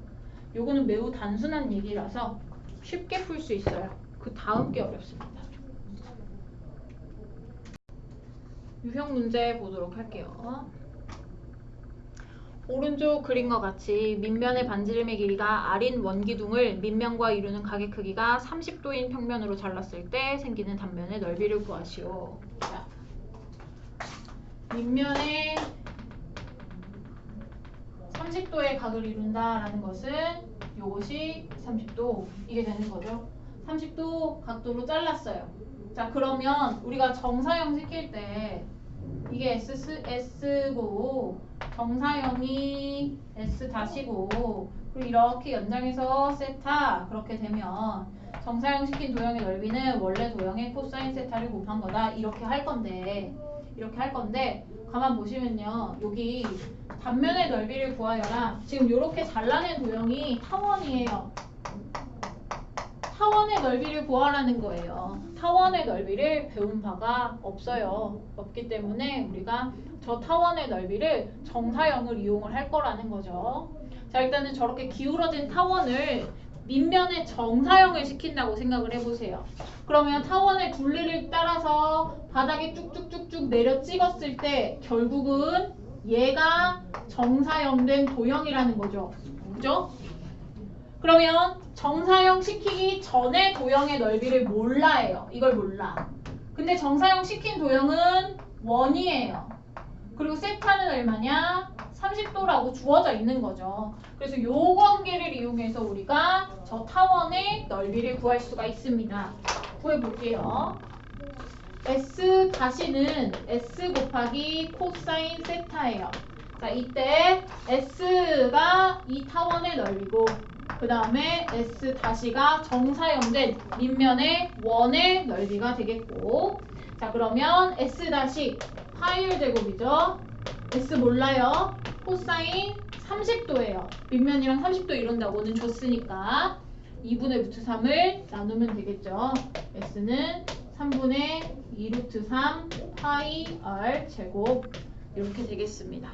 요거는 매우 단순한 얘기라서 쉽게 풀 수 있어요. 그 다음 게 어렵습니다. 유형 문제 보도록 할게요. 오른쪽 그림과 같이 밑면의 반지름의 길이가 R인 원기둥을 밑면과 이루는 각의 크기가 30도인 평면으로 잘랐을 때 생기는 단면의 넓이를 구하시오. 자, 밑면의 30도의 각을 이룬다라는 것은 이것이 30도 이게 되는 거죠. 30도 각도로 잘랐어요. 자 그러면 우리가 정사형 시킬 때 이게 S고 정사형이 S 다시고 그리고 이렇게 연장해서 세타 그렇게 되면 정사형 시킨 도형의 넓이는 원래 도형의 코사인 세타를 곱한 거다 이렇게 할 건데 이렇게 할 건데 가만 보시면요. 여기 단면의 넓이를 구하여라. 지금 이렇게 잘라낸 도형이 타원이에요. 타원의 넓이를 구하라는 거예요. 타원의 넓이를 배운 바가 없어요. 없기 때문에 우리가 저 타원의 넓이를 정사형을 이용을 할 거라는 거죠. 자, 일단은 저렇게 기울어진 타원을 밑면에 정사형을 시킨다고 생각을 해보세요. 그러면 타원의 둘레를 따라서 바닥에 쭉쭉쭉쭉 내려 찍었을 때 결국은 얘가 정사형된 도형이라는 거죠. 그죠? 그러면 정사형 시키기 전에 도형의 넓이를 몰라요. 이걸 몰라. 근데 정사형 시킨 도형은 원이에요. 그리고 세타는 얼마냐? 30도라고 주어져 있는 거죠. 그래서 요 관계를 이용해서 우리가 저 타원의 넓이를 구할 수가 있습니다. 구해볼게요. S 다시는 S 곱하기 코사인 세타예요. 자, 이때 S가 이 타원의 넓이고 그 다음에 S 다시가 정사형된 밑면의 원의 넓이가 되겠고, 자 그러면 S 다시 파이의 제곱이죠. S 몰라요. 코사인 30도예요. 밑면이랑 30도 이룬다고는 줬으니까 2분의 루트 3을 나누면 되겠죠. S는 3분의 2 루트 3 파이 R 제곱 이렇게 되겠습니다.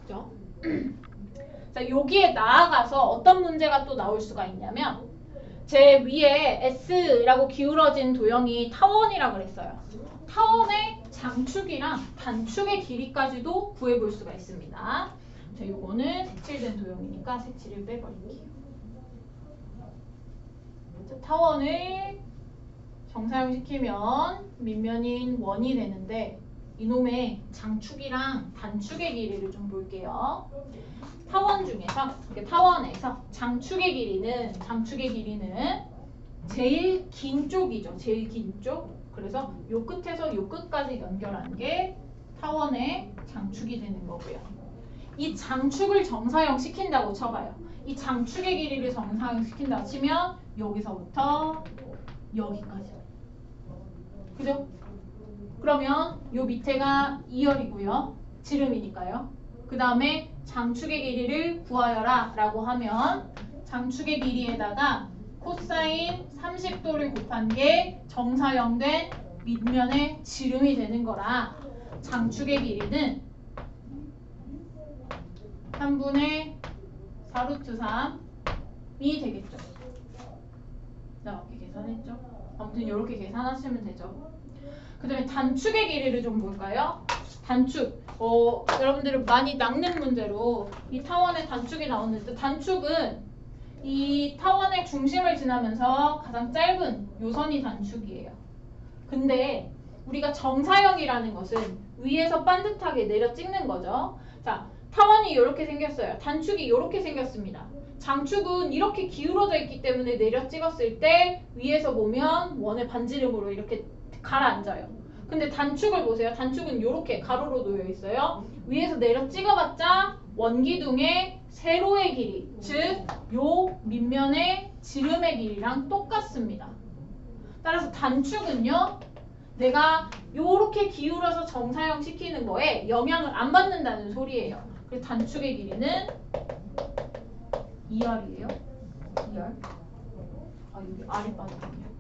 그죠? 자, 여기에 나아가서 어떤 문제가 또 나올 수가 있냐면 제 위에 S라고 기울어진 도형이 타원이라고 그랬어요. 타원의 장축이랑 단축의 길이까지도 구해볼 수가 있습니다. 자, 요거는 색칠된 도형이니까 색칠을 빼버릴게요. 자, 타원을 정사형 시키면 밑면인 원이 되는데 이놈의 장축이랑 단축의 길이를 좀 볼게요. 타원 중에서, 타원에서 장축의 길이는 제일 긴 쪽이죠. 제일 긴 쪽. 그래서 요 끝에서 요 끝까지 연결한 게 타원의 장축이 되는 거고요. 이 장축을 정사형 시킨다고 쳐봐요. 이 장축의 길이를 정사형 시킨다고 치면 여기서부터 여기까지. 그죠? 그러면 요 밑에가 2열이고요. 지름이니까요. 그 다음에 장축의 길이를 구하여라 라고 하면 장축의 길이에다가 코사인 30도를 곱한 게 정사형된 밑면의 지름이 되는 거라 장축의 길이는 3분의 4루트 3이 되겠죠. 이렇게 계산했죠. 아무튼 이렇게 계산하시면 되죠. 그 다음에 단축의 길이를 좀 볼까요? 단축. 여러분들은 많이 낚는 문제로 이 타원의 단축이 나오는데 단축은 이 타원의 중심을 지나면서 가장 짧은 요선이 단축이에요. 근데 우리가 정사형이라는 것은 위에서 반듯하게 내려 찍는 거죠. 자, 타원이 이렇게 생겼어요. 단축이 이렇게 생겼습니다. 장축은 이렇게 기울어져 있기 때문에 내려 찍었을 때 위에서 보면 원의 반지름으로 이렇게 가라앉아요. 근데 단축을 보세요. 단축은 이렇게 가로로 놓여 있어요. 위에서 내려 찍어봤자 원기둥의 세로의 길이, 즉 요 밑면의 지름의 길이랑 똑같습니다. 따라서 단축은요, 내가 요렇게 기울어서 정사형 시키는 거에 영향을 안 받는다는 소리예요. 그래서 단축의 길이는 2R이에요. 2R. 여기 R이 빠졌네요.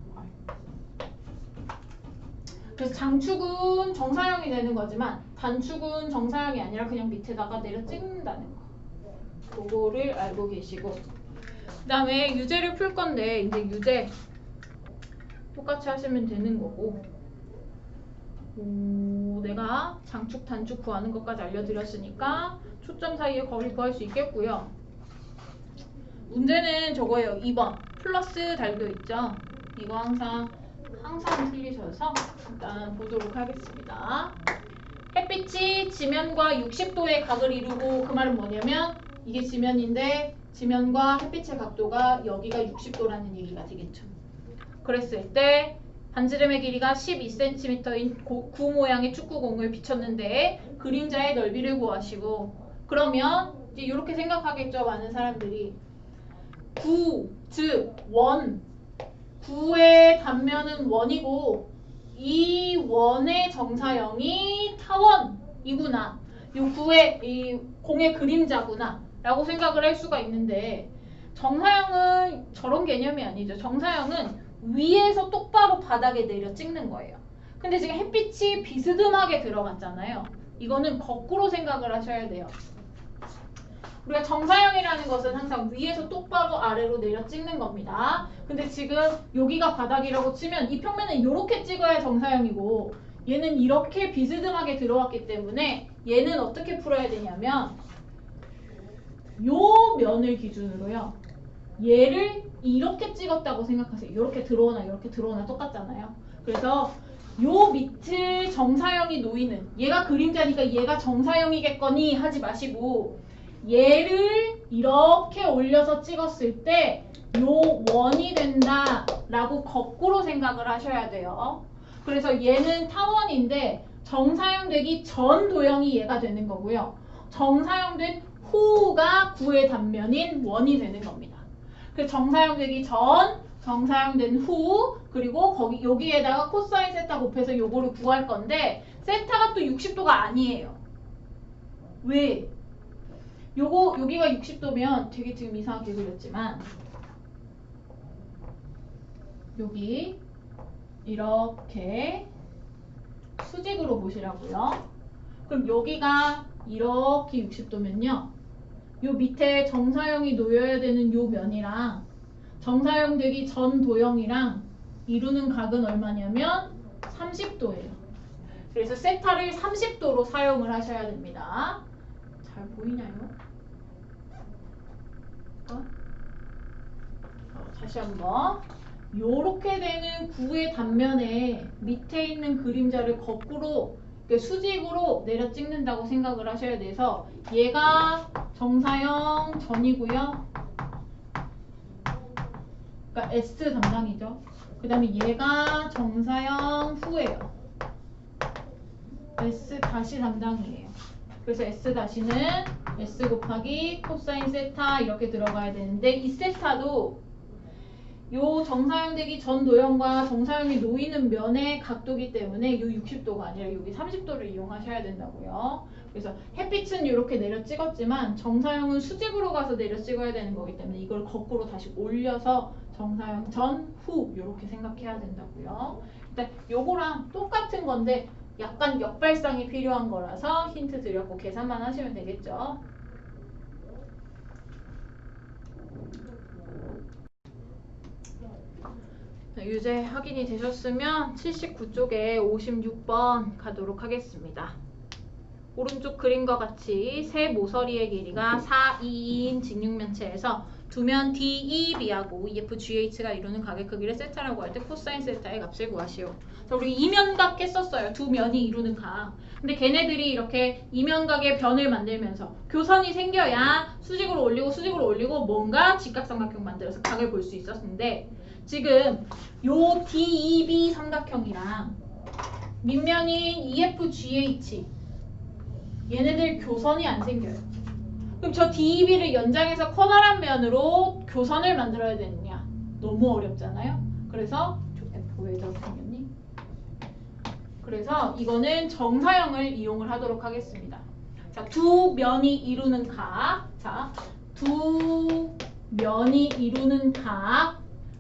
그래서 장축은 정사형이 되는 거지만 단축은 정사형이 아니라 그냥 밑에다가 내려 찍는다는 거. 그거를 알고 계시고, 그 다음에 유제를 풀 건데 이제 유제 똑같이 하시면 되는 거고, 내가 장축 단축 구하는 것까지 알려드렸으니까 초점 사이의 거리 구할 수 있겠고요. 문제는 저거예요. 2번 플러스 달려 있죠. 이거 항상 틀리셔서 일단 보도록 하겠습니다. 햇빛이 지면과 60도의 각을 이루고, 그 말은 뭐냐면 이게 지면인데 지면과 햇빛의 각도가 여기가 60도라는 얘기가 되겠죠. 그랬을 때 반지름의 길이가 12cm인 구 모양의 축구공을 비췄는데 그림자의 넓이를 구하시고, 그러면 이제 이렇게 생각하겠죠. 많은 사람들이 구, 즉 원, 구의 단면은 원이고 이 원의 정사형이 타원이구나. 이 구의 이 공의 그림자구나 라고 생각을 할 수가 있는데 정사형은 저런 개념이 아니죠. 정사형은 위에서 똑바로 바닥에 내려 찍는 거예요. 근데 지금 햇빛이 비스듬하게 들어갔잖아요. 이거는 거꾸로 생각을 하셔야 돼요. 우리가 정사형이라는 것은 항상 위에서 똑바로 아래로 내려 찍는 겁니다. 근데 지금 여기가 바닥이라고 치면 이 평면은 이렇게 찍어야 정사형이고 얘는 이렇게 비스듬하게 들어왔기 때문에 얘는 어떻게 풀어야 되냐면 요 면을 기준으로요. 얘를 이렇게 찍었다고 생각하세요. 이렇게 들어오나 똑같잖아요. 그래서 요 밑을 정사형이 놓이는 얘가 그림자니까 얘가 정사형이겠거니 하지 마시고 얘를 이렇게 올려서 찍었을 때 요 원이 된다 라고 거꾸로 생각을 하셔야 돼요. 그래서 얘는 타원인데 정사형 되기 전 도형이 얘가 되는 거고요. 정사형 된 후가 구의 단면인 원이 되는 겁니다. 그래서 정사형 되기 전, 정사형 된 후, 그리고 거기 여기에다가 코사인 세타 곱해서 요거를 구할 건데 세타가 또 60도가 아니에요. 왜? 여기가 60도면 되게 지금 이상하게 그렸지만 여기 이렇게 수직으로 보시라고요. 그럼 여기가 이렇게 60도면요. 요 밑에 정사형이 놓여야 되는 요 면이랑 정사형 되기 전 도형이랑 이루는 각은 얼마냐면 30도예요. 그래서 세타를 30도로 사용을 하셔야 됩니다. 잘 보이나요? 다시 한번 요렇게 되는 구의 단면에 밑에 있는 그림자를 거꾸로 수직으로 내려 찍는다고 생각을 하셔야 돼서 얘가 정사형 전이고요. 그러니까 S 담당이죠. 그 다음에 얘가 정사형 후예요. S 다시 담당이에요. 그래서 S 다시는 S 곱하기 코사인 세타 이렇게 들어가야 되는데 이 세타도 요 정사형 되기 전 도형과 정사형이 놓이는 면의 각도기 때문에 요 60도가 아니라 여기 30도를 이용하셔야 된다고요. 그래서 햇빛은 이렇게 내려 찍었지만 정사형은 수직으로 가서 내려 찍어야 되는 거기 때문에 이걸 거꾸로 다시 올려서 정사형 전, 후 이렇게 생각해야 된다고요. 일단 요거랑 똑같은 건데 약간 역발상이 필요한 거라서 힌트 드렸고 계산만 하시면 되겠죠. 유제 확인이 되셨으면 79쪽에 56번 가도록 하겠습니다. 오른쪽 그림과 같이 세 모서리의 길이가 4, 2인 직육면체에서 두면 DEB하고 EFGH가 이루는 각의 크기를 세타라고 할 때 코사인 세타의 값을 구하시오. 자, 우리 이면각 했었어요. 두 면이 이루는 각. 근데 걔네들이 이렇게 이면각의 변을 만들면서 교선이 생겨야 수직으로 올리고 뭔가 직각삼각형 만들어서 각을 볼 수 있었는데 지금 요 DEB 삼각형이랑 밑면인 EFGH 얘네들 교선이 안 생겨요. 그럼 저 DEB를 연장해서 커다란 면으로 교선을 만들어야 되느냐? 너무 어렵잖아요. 그래서 F 왜 저렇게 생겼니? 그래서 이거는 정사형을 이용을 하도록 하겠습니다. 자, 두 면이 이루는 각. 자, 두 면이 이루는 각.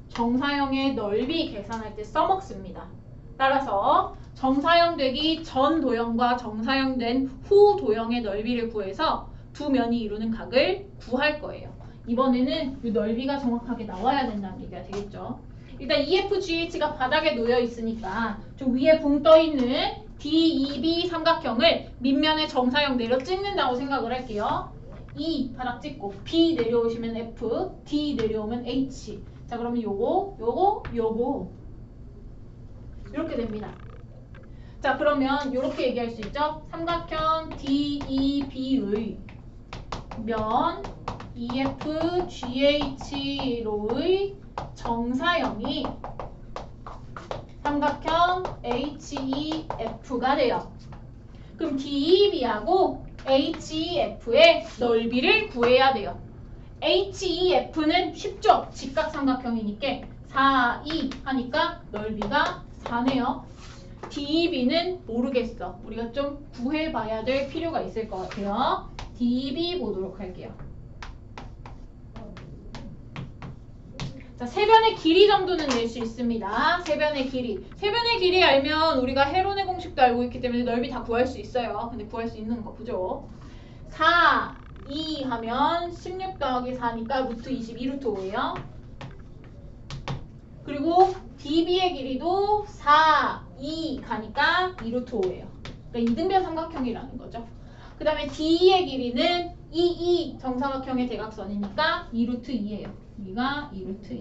정사형의 넓이 계산할 때 써먹습니다. 따라서 정사형 되기 전 도형과 정사형 된 후 도형의 넓이를 구해서 두 면이 이루는 각을 구할 거예요. 이번에는 이 넓이가 정확하게 나와야 된다는 얘기가 되겠죠. 일단 EFGH가 바닥에 놓여 있으니까 저 위에 붕 떠 있는 DEB 삼각형을 밑면에 정사형 내려 찍는다고 생각을 할게요. E 바닥 찍고 B 내려오시면 F, D 내려오면 H. 자, 그러면 요거 이렇게 됩니다. 자, 그러면 이렇게 얘기할 수 있죠. 삼각형 DEB의 면 EFGH로의 정사형이 삼각형 HEF가 돼요. 그럼 DEB하고 HEF의 넓이를 구해야 돼요. HEF는 쉽죠? 직각삼각형이니까 4, 2 하니까 넓이가 4네요. DB는 모르겠어. 우리가 좀 구해봐야 될 필요가 있을 것 같아요. DB 보도록 할게요. 자, 세변의 길이 정도는 낼 수 있습니다. 세변의 길이. 세변의 길이 알면 우리가 헤론의 공식도 알고 있기 때문에 넓이 다 구할 수 있어요. 근데 구할 수 있는 거 보죠. 4, 2 하면 16 더하기 4니까 루트 22 루트 5예요. 그리고 DB의 길이도 4, 2 가니까 2 루트 5예요. 그러니까 이등변 삼각형이라는 거죠. 그 다음에 D의 길이는 2, 정사각형의 대각선이니까 2 루트 2예요. 여기가 2 루트 2.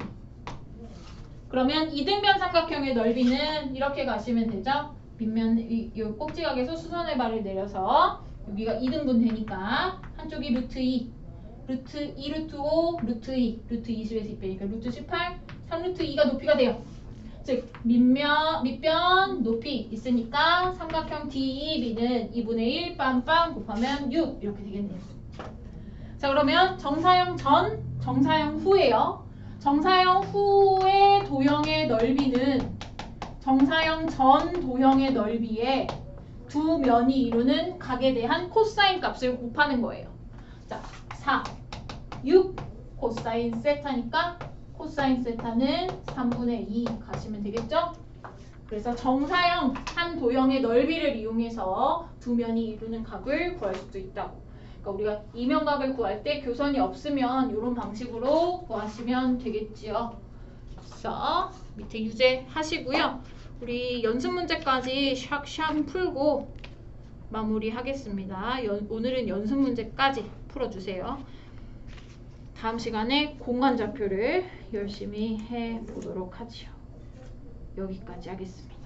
그러면 이등변 삼각형의 넓이는 이렇게 가시면 되죠. 밑면 이 꼭지각에서 수선의 발을 내려서 여기가 2등분 되니까 한쪽이 루트 2, 루트 2 루트 5, 루트 2, 루트 20에서 2 빼니까 루트 18, 3 루트 2가 높이가 돼요. 즉 밑변 높이 있으니까 삼각형 DEB는 2분의 1 빰빰 곱하면 6 이렇게 되겠네요. 자, 그러면 정사형 전, 정사형 후예요. 정사형 후의 도형의 넓이는 정사형 전 도형의 넓이에 두 면이 이루는 각에 대한 코사인 값을 곱하는 거예요. 자, 4, 6 코사인 세타니까 코사인 세타는 3분의 2 가시면 되겠죠? 그래서 정사형 한 도형의 넓이를 이용해서 두 면이 이루는 각을 구할 수도 있다고. 그러니까 우리가 이면각을 구할 때 교선이 없으면 이런 방식으로 구하시면 되겠지요. 그래서 밑에 유제하시고요. 우리 연습 문제까지 샥샥 풀고 마무리하겠습니다. 오늘은 연습 문제까지 풀어주세요. 다음 시간에 공간 좌표를 열심히 해보도록 하죠. 여기까지 하겠습니다.